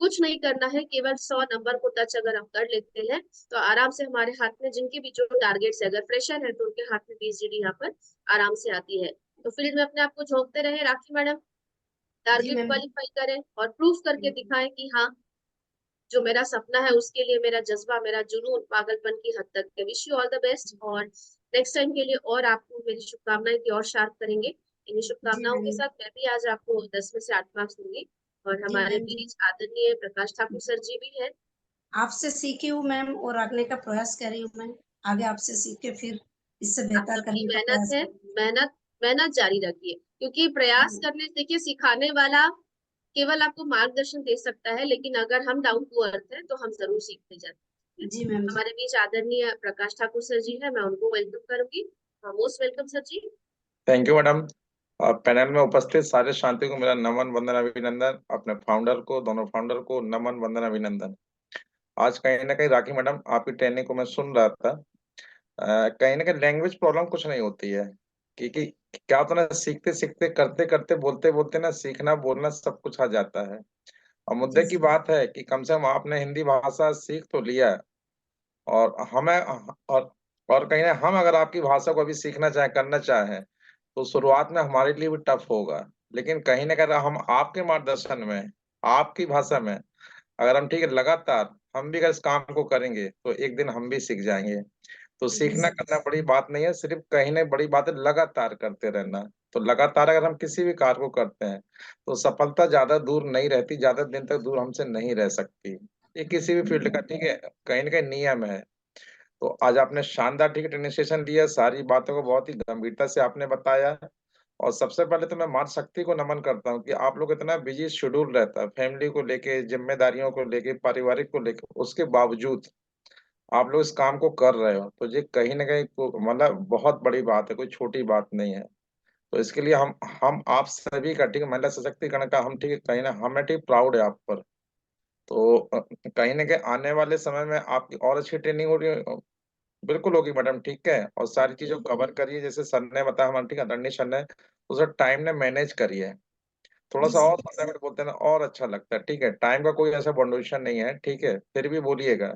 कुछ नहीं करना है, केवल 100 नंबर को टच अगर हम कर लेते हैं तो आराम से हमारे हाथ में, जिनके भी जो टारगेट्स है, अगर फ्रेशर है तो उनके हाथ में पीएचडी यहाँ पर आराम से आती है। तो फील्ड में अपने आप को झोंकते रहे राखी मैडम, जी टारगेट मैम। क्वालिफाई करें और प्रूफ करके दिखाएं कि हाँ, जो मेरा सपना है उसके लिए मेरा जज्बा, मेरा जुनून पागलपन की हद तक है। Wish you all the best, और नेक्स्ट टाइम के लिए और आपको मेरी शुभकामनाएं की और शार्प करेंगे। इन्हीं जी शुभकामनाओं के मैम। साथ मैं भी आज आपको 10 में से 8 मार्क्स दूंगी। और जी हमारे मैम जी। बीच आदरणीय प्रकाश ठाकुर सर जी भी है। आपसे सीखी हूँ मैम और रखने का प्रयास कर रही हूँ मैं। आगे आपसे सीख के फिर इससे आप बेहतर सबकी करने का मेहनत प्रयास है, करूंगी। मेहनत मेहनत जारी रखिए, क्योंकि प्रयास करने से, देखिए, सिखाने वाला केवल आपको मार्गदर्शन दे सकता है, लेकिन अगर हम डाउन टू अर्थ है तो हम जरूर सीखते जाते हैं। जी मैम जी। हमारे बीच आदरणीय प्रकाश ठाकुर सर जी है, मैं उनको वेलकम करूंगी। Most welcome sir ji. Thank you madam. Panel में उपस्थित सारे शांति को मेरा नमन वंदन अभिनंदन। अपने फाउंडर को, दोनों फाउंडर को नमन वंदन अभिनंदन। आज कहीं ना कहीं राखी मैडम आपकी ट्रेनिंग को मैं सुन रहा था। कहीं ना कहीं लैंग्वेज प्रॉब्लम कुछ नहीं होती है, क्योंकि क्या होता है ना, सीखते सीखते करते करते बोलते बोलते ना सीखना बोलना सब कुछ आ जाता है। और मुद्दे जी की सर। बात है कि कम से कम आपने हिंदी भाषा सीख तो लिया है, और हमें और कहीं ना हम अगर आपकी भाषा को अभी सीखना चाहे, करना चाहें, तो शुरुआत में हमारे लिए भी टफ होगा। लेकिन कहीं ना कहीं हम आपके मार्गदर्शन में, आपकी भाषा में अगर हम ठीक है लगातार हम भी अगर इस काम को करेंगे तो एक दिन हम भी सीख जाएंगे। तो जी सीखना सर। करना बड़ी बात नहीं है, सिर्फ कहीं ना बड़ी बात है लगातार करते रहना। तो लगातार अगर हम किसी भी कार्य को करते हैं तो सफलता ज्यादा दूर नहीं रहती, ज्यादा दिन तक दूर हमसे नहीं रह सकती। ये किसी भी फील्ड का ठीक है कहीं ना कहीं नियम है। तो आज आपने शानदार ठीक है ट्रेनिंग सेशन दिया, सारी बातों को बहुत ही गंभीरता से आपने बताया। और सबसे पहले तो मैं माँ शक्ति को नमन करता हूँ कि आप लोग इतना बिजी शेड्यूल रहता है, फैमिली को लेके, जिम्मेदारियों को लेके, पारिवारिक को लेके, उसके बावजूद आप लोग इस काम को कर रहे हो, तो ये कहीं ना कहीं मतलब बहुत बड़ी बात है, कोई छोटी बात नहीं है। तो इसके लिए हम आप सभी का ठीक है, महिला सशक्तिकरण का हम ठीक है कहीं ना हमें ठीक प्राउड है आप पर। तो कहीं ना कहीं आने वाले समय में आपकी और अच्छी ट्रेनिंग हो रही है, बिल्कुल होगी मैडम, ठीक है। और सारी चीजों को कवर करिए, जैसे सर ने बताया, हमारे ठीक है आदरणीय सर ने, तो सर टाइम ने मैनेज करिए। थोड़ा जी सा और सर। 15 मिनट बोलते हैं ना और अच्छा लगता है, ठीक है। टाइम का कोई ऐसा बाउंडेशन नहीं है, ठीक है, फिर भी बोलिएगा।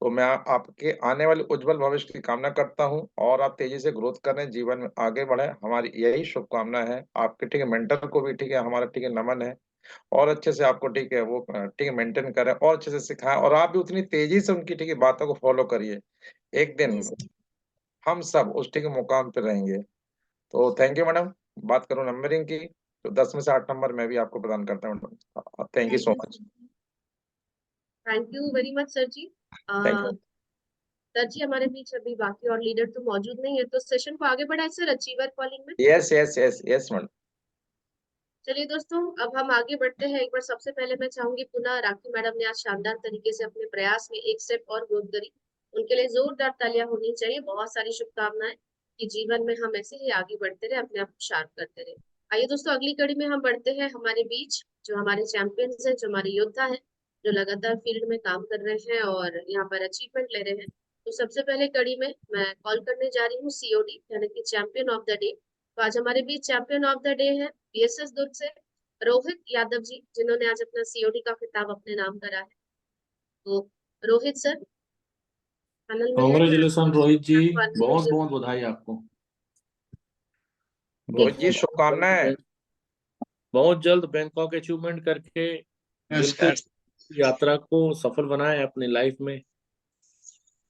तो मैं आपके आने वाले उज्जवल भविष्य की कामना करता हूँ, और आप तेजी से ग्रोथ करें, जीवन में आगे बढ़े, हमारी यही शुभकामना है। आपके ठीक है मेंटर को भी ठीक है हमारा ठीक है नमन है। और अच्छे से आपको ठीक है वो ठीक है मेंटेन करें, और अच्छे से सिखाएं, और आप भी उतनी तेजी से उनकी ठीक है बातों को फॉलो करिए। एक दिन जी सर। हम सब उस ठीक मुकाम पे रहेंगे। तो थैंक यू मैडम। बात करूं नंबरिंग की, तो 10 में से 8 नंबर मैं भी आपको प्रदान करता हूँ madam. Thank you thank so you much. Sir. Thank you very much sir ji. Thank you. Sir ji, हमारे बीच अभी बाकी और लीडर तो मौजूद नहीं है, तो सेशन को आगे बढ़ाए सर, अचीवर कॉलिंग में। Yes yes yes yes madam. चलिए दोस्तों, अब हम आगे बढ़ते हैं। एक बार सबसे पहले मैं चाहूंगी, पुनः राखी मैडम ने आज शानदार तरीके से अपने प्रयास में एक स्टेप और ग्रोथ करी, उनके लिए जोरदार तालियां होनी चाहिए। बहुत सारी शुभकामनाएं कि जीवन में हम ऐसे ही आगे बढ़ते रहे, अपने आप को शार्प करते रहे। आइए दोस्तों, अगली कड़ी में हम बढ़ते हैं। हमारे बीच जो हमारे चैंपियंस हैं, जो हमारे योद्धा हैं, जो लगातार फील्ड में काम कर रहे हैं और यहाँ पर अचीवमेंट ले रहे हैं, तो सबसे पहले कड़ी में मैं कॉल करने जा रही हूँ सीओडी, यानी कि चैंपियन ऑफ द डे। तो आज हमारे बीच चैंपियन ऑफ द डे है बीएसएस दुर्ग से रोहित यादव जी, जिन्होंने आज अपना सीओडी का खिताब अपने नाम करा है। तो रोहित सर पैनल में है, मैं कॉन्ग्रेचुलेसन रोहित जी, आपको अनम्यूट बहुत बहुत बधाई आपको। रोहित जी देखिए। शुभकामनाएं। बहुत जल्द बैंकॉक अचीवमेंट करके बिल्कुल यात्रा को सफल बनाएं अपनी लाइफ में।